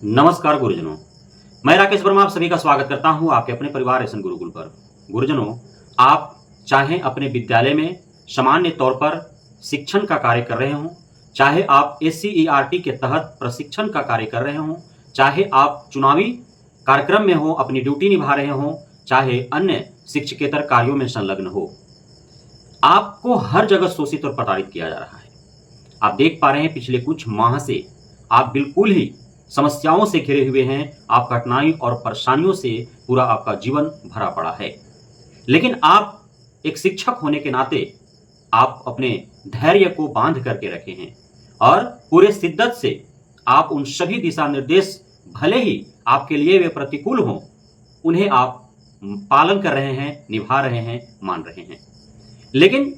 नमस्कार गुरुजनों। मैं राकेश वर्मा आप सभी का स्वागत करता हूं आपके अपने परिवार रेशन गुरुकुल पर। गुरुजनों, आप चाहे अपने विद्यालय में सामान्य तौर पर शिक्षण का कार्य कर रहे हों, चाहे आप एससीईआरटी के तहत प्रशिक्षण का कार्य कर रहे हों, चाहे आप चुनावी कार्यक्रम में हो, अपनी ड्यूटी निभा रहे हों, चाहे अन्य शिक्षकेतर कार्यों में संलग्न हो, आपको हर जगह शोषित और प्रताड़ित किया जा रहा है। आप देख पा रहे हैं पिछले कुछ माह से आप बिल्कुल ही समस्याओं से घिरे हुए हैं। आप कठिनाई और परेशानियों से पूरा आपका जीवन भरा पड़ा है। लेकिन आप एक शिक्षक होने के नाते आप अपने धैर्य को बांध करके रखे हैं और पूरे शिद्दत से आप उन सभी दिशा निर्देश, भले ही आपके लिए वे प्रतिकूल हों, उन्हें आप पालन कर रहे हैं, निभा रहे हैं, मान रहे हैं। लेकिन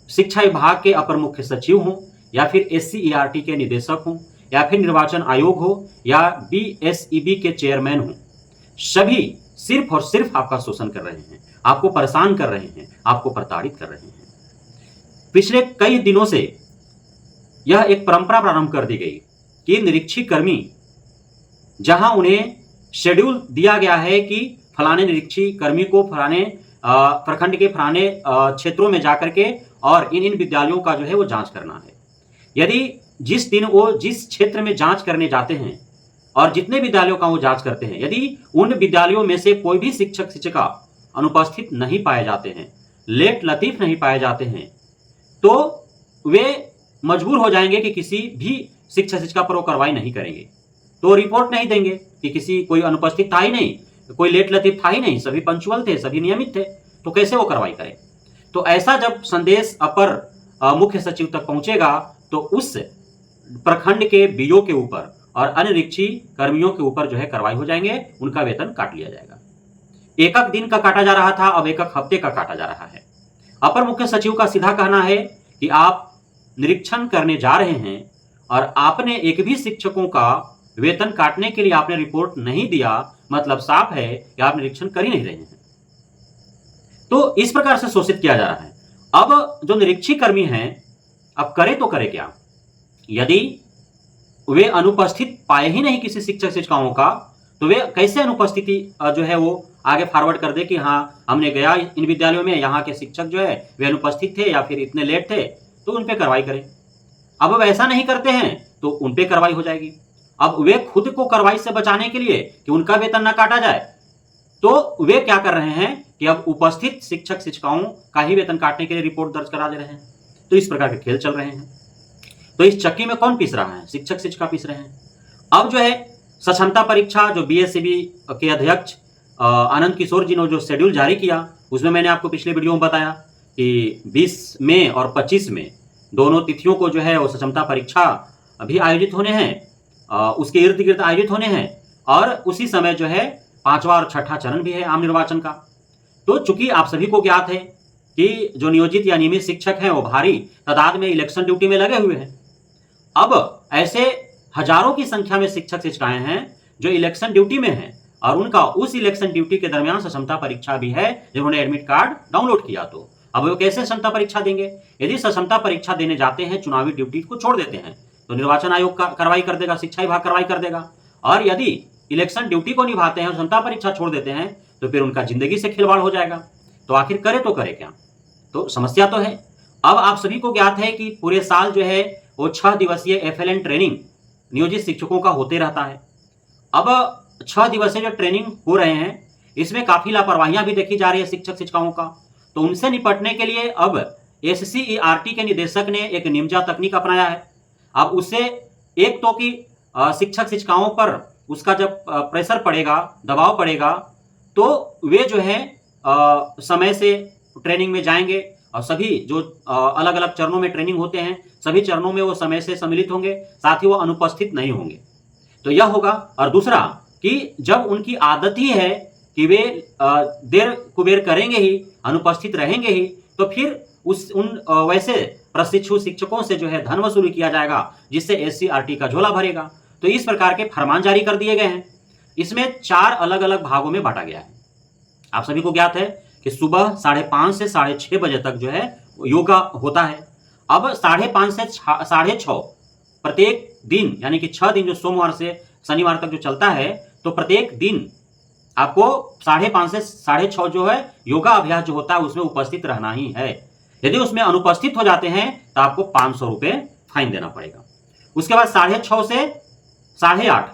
शिक्षा विभाग के अपर मुख्य सचिव हों या फिर एससीईआरटी के निदेशक हों या फिर निर्वाचन आयोग हो या बीएसईबी के चेयरमैन हो, सभी सिर्फ और सिर्फ आपका शोषण कर रहे हैं, आपको परेशान कर रहे हैं, आपको प्रताड़ित कर रहे हैं। पिछले कई दिनों से यह एक परंपरा प्रारंभ कर दी गई कि निरीक्षी कर्मी, जहां उन्हें शेड्यूल दिया गया है कि फलाने निरीक्षी कर्मी को फलाने प्रखंड के फलाने क्षेत्रों में जाकर के और इन विद्यालयों का जो है वो जांच करना है। यदि जिस दिन वो जिस क्षेत्र में जांच करने जाते हैं और जितने विद्यालयों का वो जांच करते हैं, यदि उन विद्यालयों में से कोई भी शिक्षक शिक्षिका अनुपस्थित नहीं पाए जाते हैं, लेट लतीफ नहीं पाए जाते हैं, तो वे मजबूर हो जाएंगे कि किसी भी शिक्षक शिक्षिका पर वो कार्रवाई नहीं करेंगे। तो रिपोर्ट नहीं देंगे कि किसी कोई अनुपस्थित था ही नहीं, कोई लेट लतीफ था ही नहीं, सभी पंक्चुअल थे, सभी नियमित थे, तो कैसे वो कार्रवाई करें। तो ऐसा जब संदेश अपर मुख्य सचिव तक पहुंचेगा तो उस प्रखंड के बीओ के ऊपर और अन्य निरीक्षी कर्मियों के ऊपर जो है कार्रवाई हो जाएंगे, उनका वेतन काट लिया जाएगा। एक दिन का काटा जा रहा था, अब एक हफ्ते का काटा जा रहा है। अपर मुख्य सचिव का सीधा कहना है कि आप निरीक्षण करने जा रहे हैं और आपने एक भी शिक्षकों का वेतन काटने के लिए आपने रिपोर्ट नहीं दिया, मतलब साफ है कि आप निरीक्षण कर ही नहीं रहे हैं। तो इस प्रकार से शोषित किया जा रहा है। अब जो निरीक्षी कर्मी हैं, अब करे तो करे क्या। यदि वे अनुपस्थित पाए ही नहीं किसी शिक्षक शिक्षिकाओं का, तो वे कैसे अनुपस्थिति जो है वो आगे फॉरवर्ड कर दे कि हाँ हमने गया इन विद्यालयों में, यहाँ के शिक्षक जो है वे अनुपस्थित थे या फिर इतने लेट थे, तो उन पे कार्रवाई करें। अब वे ऐसा नहीं करते हैं तो उन पे कार्रवाई हो जाएगी। अब वे खुद को कार्रवाई से बचाने के लिए कि उनका वेतन ना काटा जाए, तो वे क्या कर रहे हैं कि अब उपस्थित शिक्षक शिक्षिकाओं का ही वेतन काटने के लिए रिपोर्ट दर्ज करा दे रहे हैं। तो इस प्रकार के खेल चल रहे हैं। तो इस चक्की में कौन पीस रहा है? शिक्षक शिक्षिका पीस रहे हैं। अब जो है सक्षमता परीक्षा, जो बीएसईबी के अध्यक्ष आनंद किशोर जी ने जो शेड्यूल जारी किया, उसमें मैंने आपको पिछले वीडियो में बताया कि 20 मई और 25 मई दोनों तिथियों को जो है वो सक्षमता परीक्षा अभी आयोजित होने हैं, उसके इर्द गिर्द आयोजित होने हैं और उसी समय जो है 5वां और 6ठा चरण भी है आम निर्वाचन का। तो चूंकि आप सभी को ज्ञात है कि जो नियोजित या नियमित शिक्षक हैं वो भारी तादाद में इलेक्शन ड्यूटी में लगे हुए हैं। अब ऐसे हजारों की संख्या में शिक्षक शिक्षिकाएं हैं जो इलेक्शन ड्यूटी में हैं और उनका उस इलेक्शन ड्यूटी के दरमियान सक्षमता परीक्षा भी है, जिन्होंने एडमिट कार्ड डाउनलोड किया। तो अब वो कैसे सक्षमता परीक्षा देंगे? यदि सक्षमता परीक्षा देने जाते हैं, चुनावी ड्यूटी को छोड़ देते हैं, तो निर्वाचन आयोग का कार्रवाई कर देगा, शिक्षा विभाग कार्रवाई कर देगा। और यदि इलेक्शन ड्यूटी को निभाते हैं और सक्षमता परीक्षा छोड़ देते हैं, तो फिर उनका जिंदगी से खिलवाड़ हो जाएगा। तो आखिर करे तो करे क्या? तो समस्या तो है। अब आप सभी को ज्ञात है कि पूरे साल जो है वो 6 दिवसीय एफएलएन ट्रेनिंग नियोजित शिक्षकों का होते रहता है। अब 6 दिवसीय जो ट्रेनिंग हो रहे हैं, इसमें काफी लापरवाहियां भी देखी जा रही है शिक्षक शिक्षिकाओं का। तो उनसे निपटने के लिए अब एससीईआरटी के निदेशक ने एक निमजा तकनीक अपनाया है। अब उससे एक तो कि शिक्षक शिक्षिकाओं पर उसका जब प्रेशर पड़ेगा, दबाव पड़ेगा, तो वे जो है समय से ट्रेनिंग में जाएंगे और सभी जो अलग अलग चरणों में ट्रेनिंग होते हैं, सभी चरणों में वो समय से सम्मिलित होंगे, साथ ही वो अनुपस्थित नहीं होंगे। तो यह होगा। और दूसरा कि जब उनकी आदत ही है कि वे देर कुबेर करेंगे ही, अनुपस्थित रहेंगे ही, तो फिर वैसे प्रशिक्षु शिक्षकों से जो है धन वसूली किया जाएगा, जिससे एससीईआरटी का झोला भरेगा। तो इस प्रकार के फरमान जारी कर दिए गए हैं। इसमें 4 अलग अलग भागों में बांटा गया है। आप सभी को ज्ञात है कि सुबह 5:30 से 6:30 बजे तक जो है योगा होता है। अब 5:30 से 6:30 प्रत्येक दिन, यानी कि 6 दिन, जो सोमवार से शनिवार तक जो चलता है, तो प्रत्येक दिन आपको 5:30 से 6:30 जो है योगा अभ्यास जो होता है उसमें उपस्थित रहना ही है। यदि उसमें अनुपस्थित हो जाते हैं तो आपको 500 रुपये फाइन देना पड़ेगा। उसके बाद 6:30 से 8:30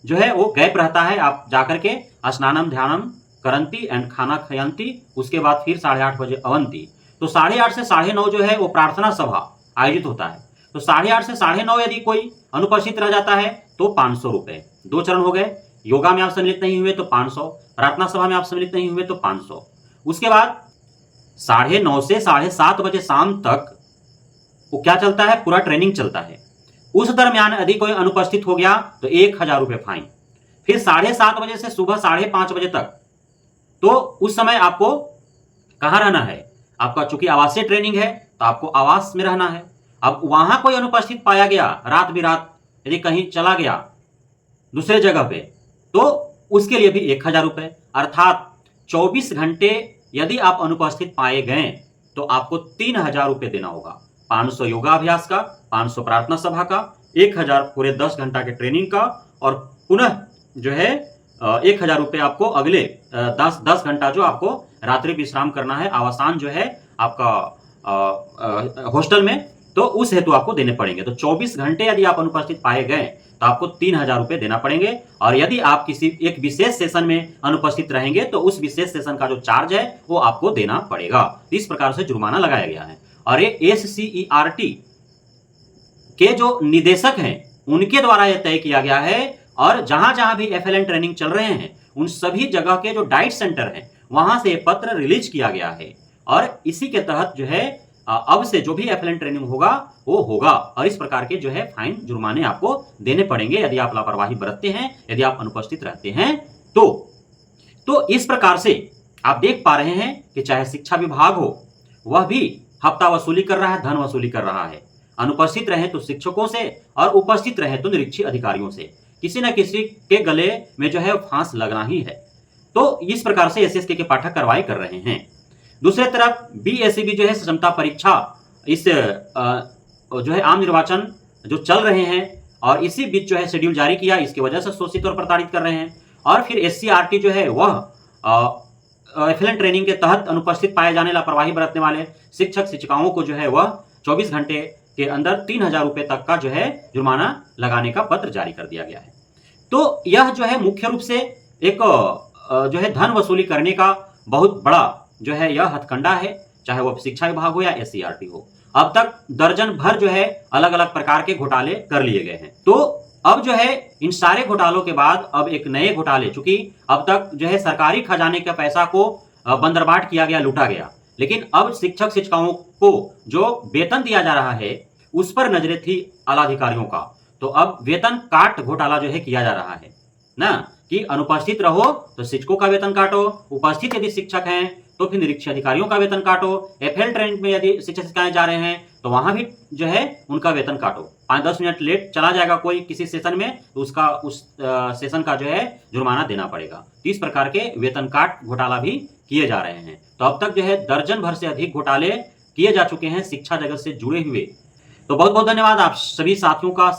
जो है वो गैप रहता है, आप जाकर के स्नानम ध्यानम करंती एंड खाना खयंती, उसके बाद फिर 8:30 बजे अवंती। तो 8:30 से 9:30 जो है वो प्रार्थना सभा आयोजित होता है। तो 8:30 से 9:30 यदि कोई अनुपस्थित रह जाता है तो 500 रुपये। 2 चरण हो गए, योगा में आप सम्मिलित नहीं हुए तो 500, प्रार्थना सभा में आप सम्मिलित नहीं हुए तो 500। उसके बाद 9:30 से 7:30 बजे शाम तक वो क्या चलता है, पूरा ट्रेनिंग चलता है। उस दरमियान यदि कोई अनुपस्थित हो गया तो 1000 रुपये फाइन। फिर 7:30 बजे से सुबह 5:30 बजे तक, तो उस समय आपको कहाँ रहना है, आपका चूंकि आवासीय ट्रेनिंग है तो आपको आवास में रहना है। अब वहां कोई अनुपस्थित पाया गया, रात बिरात यदि कहीं चला गया दूसरे जगह पे, तो उसके लिए भी 1000 रुपये। अर्थात 24 घंटे यदि आप अनुपस्थित पाए गए तो आपको 3000 रुपये देना होगा। 500 योगाभ्यास का, 500 प्रार्थना सभा का, 1000 पूरे 10 घंटा के ट्रेनिंग का, और पुनः जो है 1000 रुपये आपको अगले 10 घंटा जो आपको रात्रि विश्राम करना है, आवासान जो है आपका हॉस्टल में, तो उस हेतु आपको देने पड़ेंगे। तो 24 घंटे यदि आप अनुपस्थित पाए गए तो आपको 3000 रुपये देना पड़ेंगे। और यदि आप किसी एक विशेष सेशन में अनुपस्थित रहेंगे तो उस विशेष सेशन का जो चार्ज है वो आपको देना पड़ेगा। इस प्रकार से जुर्माना लगाया गया है। और ये SCERT के जो निदेशक हैं उनके द्वारा यह तय किया गया है। और जहां जहां भी FLN ट्रेनिंग चल रहे हैं उन सभी जगह के जो डाइट सेंटर हैं वहां से पत्र रिलीज किया गया है। और इसी के तहत जो है अब से जो भी FLN ट्रेनिंग होगा वो होगा। और इस प्रकार के जो है फाइन जुर्माने आपको देने पड़ेंगे यदि आप लापरवाही बरतते हैं, यदि आप अनुपस्थित रहते हैं तो इस प्रकार से आप देख पा रहे हैं कि चाहे शिक्षा विभाग हो, वह भी हफ्ता वसूली कर रहा है, धन वसूली कर रहा है। अनुपस्थित रहे तो शिक्षकों से और उपस्थित रहे तो निरीक्षी अधिकारियों से। किसी न किसी के गले में जो है फांस लगना ही है। तो इस प्रकार से SSK के पाठक कार्रवाई कर रहे हैं। दूसरे तरफ BSEB जो है क्षमता परीक्षा, इस जो है आम निर्वाचन जो चल रहे हैं और इसी बीच जो है शेड्यूल जारी किया, इसकी वजह से शोषित और प्रताड़ित कर रहे हैं। और फिर SCRT जो है वह FLN ट्रेनिंग के तहत अनुपस्थित पाए जाने लापरवाही बरतने वाले शिक्षक शिक्षिकाओं को जो है वह 24 घंटे के अंदर 3000 रुपये तक का जो है जुर्माना लगाने का पत्र जारी कर दिया गया है। तो यह जो है मुख्य रूप से एक जो है धन वसूली करने का बहुत बड़ा जो है यह हथकंडा है, चाहे वह शिक्षा विभाग हो या SCRT हो। अब तक दर्जन भर जो है अलग अलग प्रकार के घोटाले कर लिए गए हैं। तो अब जो है इन सारे घोटालों के बाद अब एक नए घोटाले, चूंकि अब तक जो है सरकारी खजाने के पैसा को बंदरबाट किया गया, लूटा गया, लेकिन अब शिक्षक शिक्षिकाओं को जो वेतन दिया जा रहा है उस पर नजरें थी आलाधिकारियों का। तो अब वेतन काट घोटाला जो है किया जा रहा है ना, कि अनुपस्थित रहो तो शिक्षकों का वेतन काटो, उपस्थित यदि शिक्षक हैं तो फिर निरीक्षण अधिकारियों का वेतन काटो, FL ट्रेनिंग में यदि शिक्षक शिक्षिकाएं जा रहे हैं तो वहां भी जो है उनका वेतन काटो। 5-10 मिनट लेट चला जाएगा कोई किसी सेशन में तो उसका उस सेशन का जो है जुर्माना देना पड़ेगा। तो इस प्रकार के वेतन काट घोटाला भी किए जा रहे हैं। तो अब तक जो है दर्जन भर से अधिक घोटाले किए जा चुके हैं शिक्षा जगत से जुड़े हुए। तो बहुत बहुत धन्यवाद आप सभी साथियों का,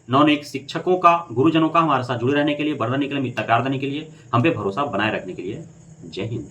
नवनियुक्त शिक्षकों का, गुरुजनों का हमारे साथ जुड़े रहने के लिए, बढ़ने के लिए, मित्रकार देने के लिए, हम पे भरोसा बनाए रखने के लिए। जय हिंद।